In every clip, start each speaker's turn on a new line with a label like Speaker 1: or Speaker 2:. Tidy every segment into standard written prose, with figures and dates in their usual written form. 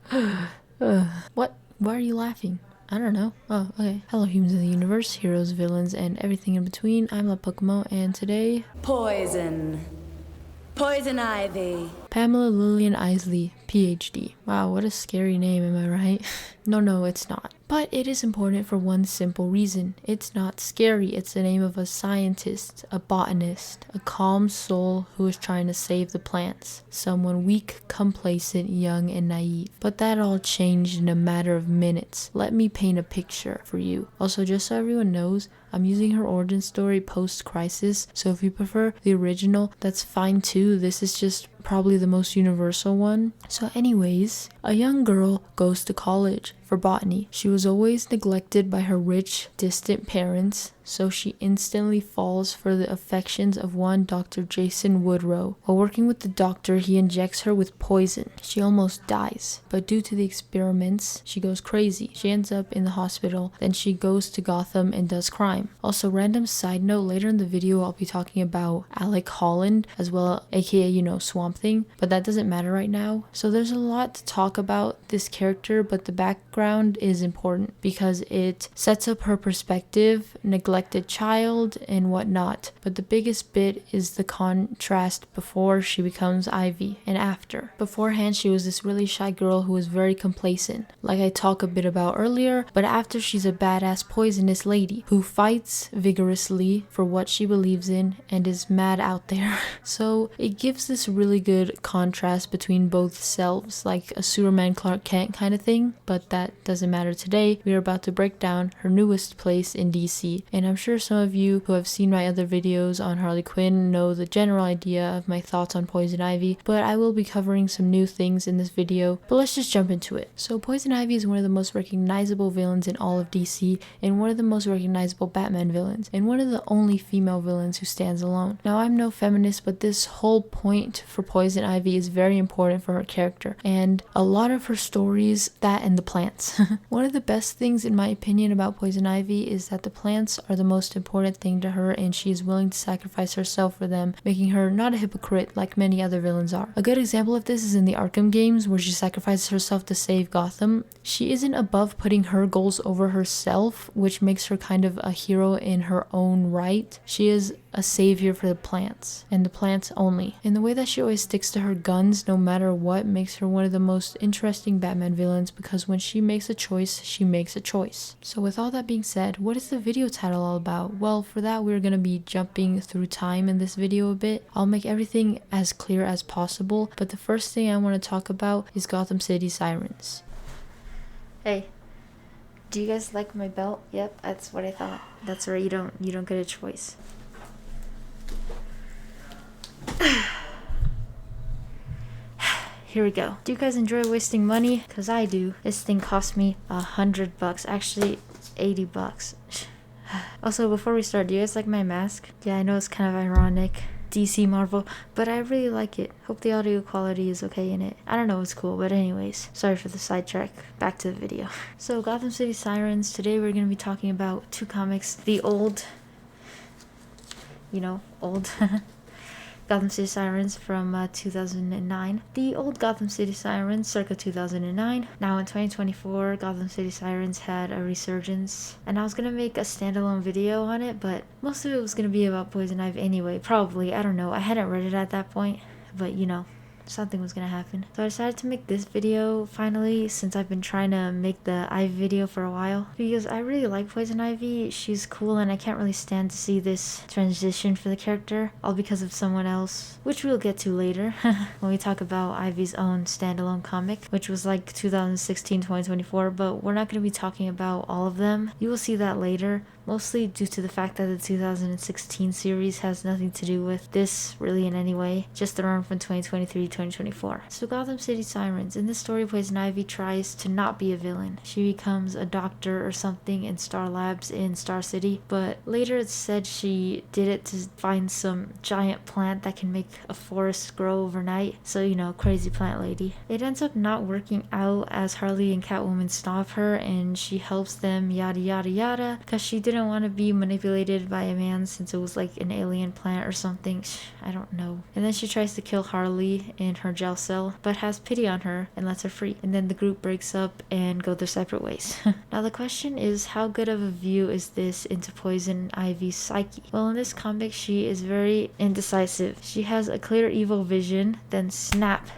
Speaker 1: What? Why are you laughing? I don't know. Oh, okay. Hello, humans of the universe, heroes, villains, and everything in between. I'm La Pokemon, and today...
Speaker 2: Poison. Poison Ivy.
Speaker 1: Pamela Lillian Isley, PhD. Wow, what a scary name, am I right? No, it's not. But it is important for one simple reason. It's not scary. It's the name of a scientist, a botanist, a calm soul who is trying to save the plants. Someone weak, complacent, young, and naive. But that all changed in a matter of minutes. Let me paint a picture for you. Also, just so everyone knows, I'm using her origin story post-crisis, so if you prefer the original, that's fine too. This is just probably the most universal one. So anyways, a young girl goes to college for botany. She was always neglected by her rich, distant parents, so she instantly falls for the affections of one Dr. Jason Woodrow. While working with the doctor, he injects her with poison. She almost dies, but due to the experiments, she goes crazy. She ends up in the hospital, then she goes to Gotham and does crime. Also, random side note, later in the video I'll be talking about Alec Holland as well, aka, Swamp Thing, but that doesn't matter right now. So there's a lot to talk about this character, but the background is important because it sets up her perspective, neglected child, and whatnot. But the biggest bit is the contrast before she becomes Ivy and after. Beforehand, she was this really shy girl who was very complacent, like I talked a bit about earlier, but after she's a badass poisonous lady who fights vigorously for what she believes in and is mad out there. So it gives this really good contrast between both selves, like a Superman Clark Kent kind of thing, but that doesn't matter today. We are about to break down her newest place in DC, and I'm sure some of you who have seen my other videos on Harley Quinn know the general idea of my thoughts on Poison Ivy, but I will be covering some new things in this video, but let's just jump into it. So Poison Ivy is one of the most recognizable villains in all of DC, and one of the most recognizable Batman villains, and one of the only female villains who stands alone. Now, I'm no feminist, but this whole point for Poison Ivy is very important for her character, and a lot of her stories, that and the plants. One of the best things in my opinion about Poison Ivy is that the plants are the most important thing to her, and she is willing to sacrifice herself for them, making her not a hypocrite like many other villains are. A good example of this is in the Arkham games, where she sacrifices herself to save Gotham. She isn't above putting her goals over herself, which makes her kind of a hero in her own right. She is a savior for the plants, and the plants only. And the way that she always sticks to her guns no matter what makes her one of the most interesting Batman villains, because when she makes a choice, she makes a choice. So with all that being said, what is the video title all about? Well, for that we're going to be jumping through time in this video a bit. I'll make everything as clear as possible, but the first thing I want to talk about is Gotham City Sirens. Hey, do you guys like my belt? Yep, that's what I thought. That's right, you don't get a choice. Here we go. Do you guys enjoy wasting money? Cause I do. This thing cost me $100. Actually, $80. Also, before we start, do you guys like my mask? Yeah, I know it's kind of ironic. DC Marvel, but I really like it. Hope the audio quality is okay in it. I don't know what's cool, but anyways, sorry for the sidetrack. Back to the video. So Gotham City Sirens, today we're going to be talking about two comics. The old Gotham City Sirens from 2009. The old Gotham City Sirens circa 2009. Now in 2024, Gotham City Sirens had a resurgence, and I was gonna make a standalone video on it, but most of it was gonna be about Poison Ivy anyway. Probably, I don't know. I hadn't read it at that point, but something was gonna happen. So I decided to make this video finally, since I've been trying to make the Ivy video for a while, because I really like Poison Ivy. She's cool, and I can't really stand to see this transition for the character, all because of someone else, which we'll get to later when we talk about Ivy's own standalone comic, which was like 2016-2024, but we're not going to be talking about all of them. You will see that later, mostly due to the fact that the 2016 series has nothing to do with this really in any way, just the run from 2023-2024. So Gotham City Sirens. In this story, Poison Ivy tries to not be a villain. She becomes a doctor or something in Star Labs in Star City, but later it's said she did it to find some giant plant that can make a forest grow overnight. So, crazy plant lady. It ends up not working out as Harley and Catwoman stop her, and she helps them yada yada yada, because she didn't didn't want to be manipulated by a man since it was like an alien plant or something. I don't know. And then she tries to kill Harley in her jail cell, but has pity on her and lets her free. And then the group breaks up and go their separate ways. Now the question is, how good of a view is this into Poison Ivy's psyche? Well, in this comic, she is very indecisive. She has a clear evil vision, then snap,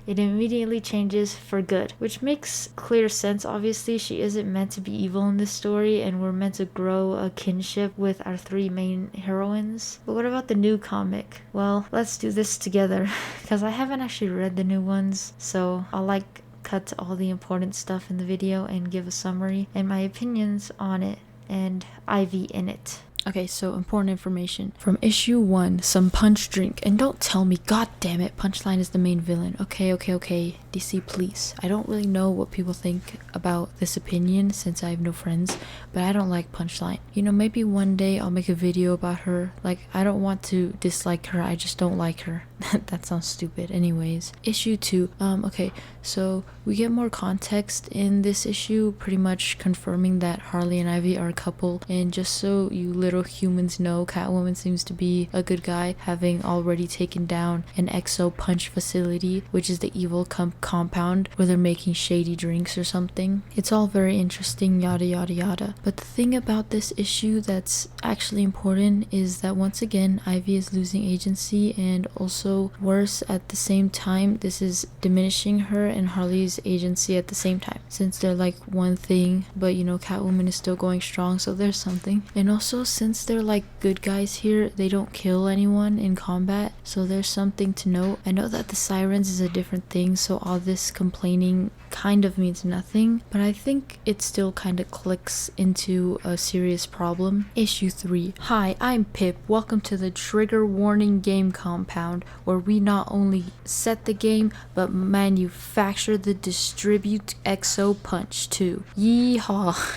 Speaker 1: it immediately changes for good, which makes clear sense. Obviously, she isn't meant to be evil in this story, and we're meant to grow a kinship with our three main heroines. But what about the new comic? Well, let's do this together, because I haven't actually read the new ones, so I'll cut all the important stuff in the video and give a summary and my opinions on it and Ivy in it. Okay, so important information. From issue 1, some punch drink. And don't tell me, god damn it, Punchline is the main villain. Okay, DC, please. I don't really know what people think about this opinion since I have no friends, but I don't like Punchline. You know, maybe one day I'll make a video about her. Like, I don't want to dislike her, I just don't like her. That sounds stupid. Anyways, issue 2. Okay, so we get more context in this issue, pretty much confirming that Harley and Ivy are a couple. And just so you little humans know, Catwoman seems to be a good guy, having already taken down an Exo Punch facility, which is the evil compound where they're making shady drinks or something. It's all very interesting, yada yada yada. But the thing about this issue that's actually important is that once again, Ivy is losing agency, and also worse at the same time, this is diminishing her and Harley's agency at the same time, since they're like one thing, but you know, Catwoman is still going strong, so there's something. And also, since they're like good guys here, they don't kill anyone in combat, so there's something to note. I know that the Sirens is a different thing, so all this complaining kind of means nothing, but I think it still kind of clicks into a serious problem. Issue 3. Hi, I'm Pip. Welcome to the Trigger Warning Game Compound, where we not only set the game, but manufacture the distribute Exo Punch too. Yeehaw.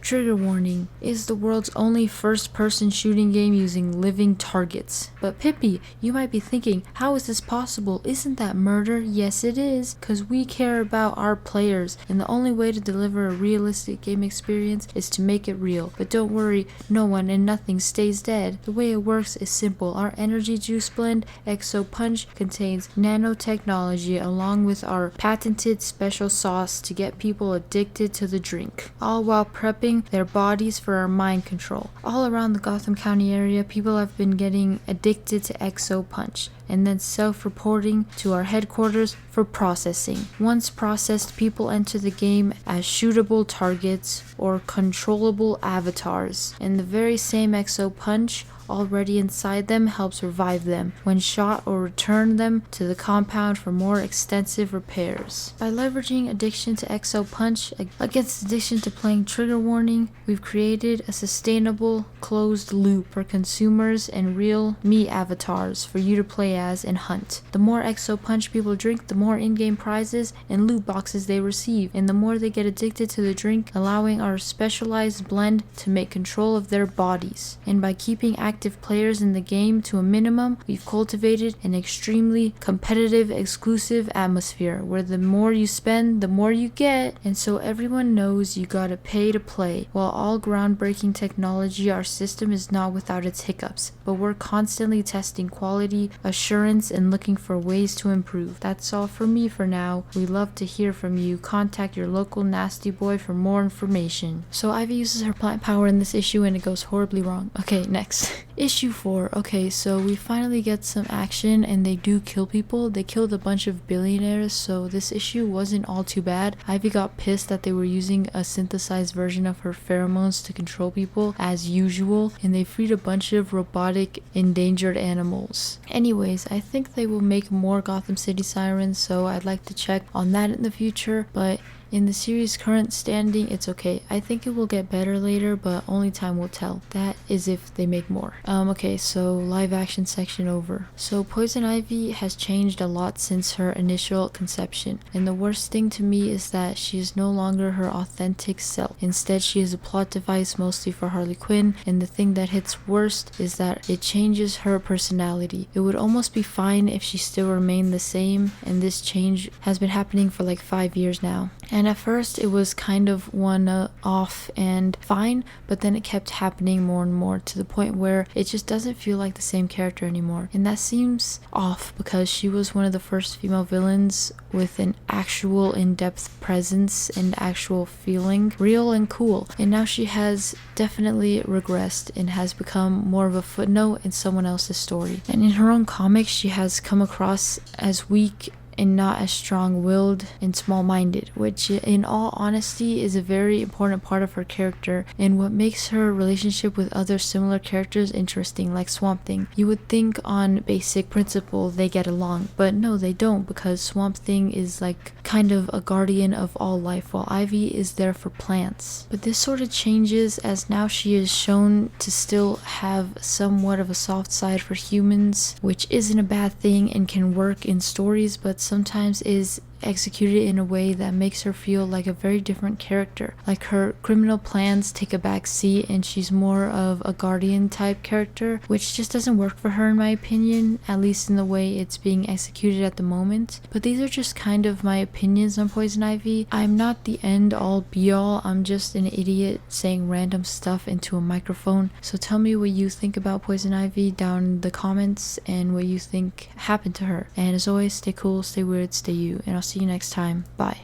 Speaker 1: Trigger Warning is the world's only first-person shooting game using living targets. But Pippi, you might be thinking, how is this possible? Isn't that murder? Yes it is, because we care about our players, and the only way to deliver a realistic game experience is to make it real. But don't worry, no one and nothing stays dead. The way it works is simple. Our energy juice blend, Exo Punch, contains nanotechnology along with our patented special sauce to get people addicted to the drink, all while prepping their bodies for our mind control. All around the Gotham County area, people have been getting addicted to Exo Punch and then self-reporting to our headquarters for processing. Once processed, people enter the game as shootable targets or controllable avatars, and the very same Exo Punch already inside them helps revive them when shot or return them to the compound for more extensive repairs. By leveraging addiction to Exo Punch against addiction to playing Trigger Warning, we've created a sustainable closed loop for consumers and real me avatars for you to play as and hunt. The more Exo Punch people drink, the more in-game prizes and loot boxes they receive, and the more they get addicted to the drink, allowing our specialized blend to make control of their bodies. And by keeping active players in the game to a minimum, we've cultivated an extremely competitive, exclusive atmosphere where the more you spend, the more you get, and so everyone knows you gotta pay to play. While all groundbreaking technology, our system is not without its hiccups, but we're constantly testing quality, assurance, and looking for ways to improve. That's all for me for now. We love to hear from you. Contact your local nasty boy for more information. So Ivy uses her plant power in this issue and it goes horribly wrong. Okay, next. Issue 4. Okay, so we finally get some action and they do kill people. They killed a bunch of billionaires, so this issue wasn't all too bad. Ivy got pissed that they were using a synthesized version of her pheromones to control people as usual, and they freed a bunch of robotic endangered animals. Anyways, I think they will make more Gotham City Sirens, so I'd like to check on that in the future, but in the series' current standing, it's okay. I think it will get better later, but only time will tell. That is if they make more. Okay, so live action section over. So Poison Ivy has changed a lot since her initial conception, and the worst thing to me is that she is no longer her authentic self. Instead, she is a plot device mostly for Harley Quinn, and the thing that hits worst is that it changes her personality. It would almost be fine if she still remained the same, and this change has been happening for like 5 years now. And at first it was kind of one off and fine, but then it kept happening more and more to the point where it just doesn't feel like the same character anymore. And that seems off because she was one of the first female villains with an actual in-depth presence and actual feeling, real and cool. And now she has definitely regressed and has become more of a footnote in someone else's story. And in her own comics, she has come across as weak and not as strong-willed and small-minded, which in all honesty is a very important part of her character and what makes her relationship with other similar characters interesting, like Swamp Thing. You would think on basic principle they get along, but no, they don't, because Swamp Thing is like kind of a guardian of all life, while Ivy is there for plants. But this sort of changes as now she is shown to still have somewhat of a soft side for humans, which isn't a bad thing and can work in stories, but sometimes is executed in a way that makes her feel like a very different character. Like her criminal plans take a back seat and she's more of a guardian type character, which just doesn't work for her in my opinion, at least in the way it's being executed at the moment. But these are just kind of my opinions on Poison Ivy. I'm not the end all be all, I'm just an idiot saying random stuff into a microphone. So tell me what you think about Poison Ivy down in the comments and what you think happened to her. And as always, stay cool, stay weird, stay you, and I'll see you next time. Bye.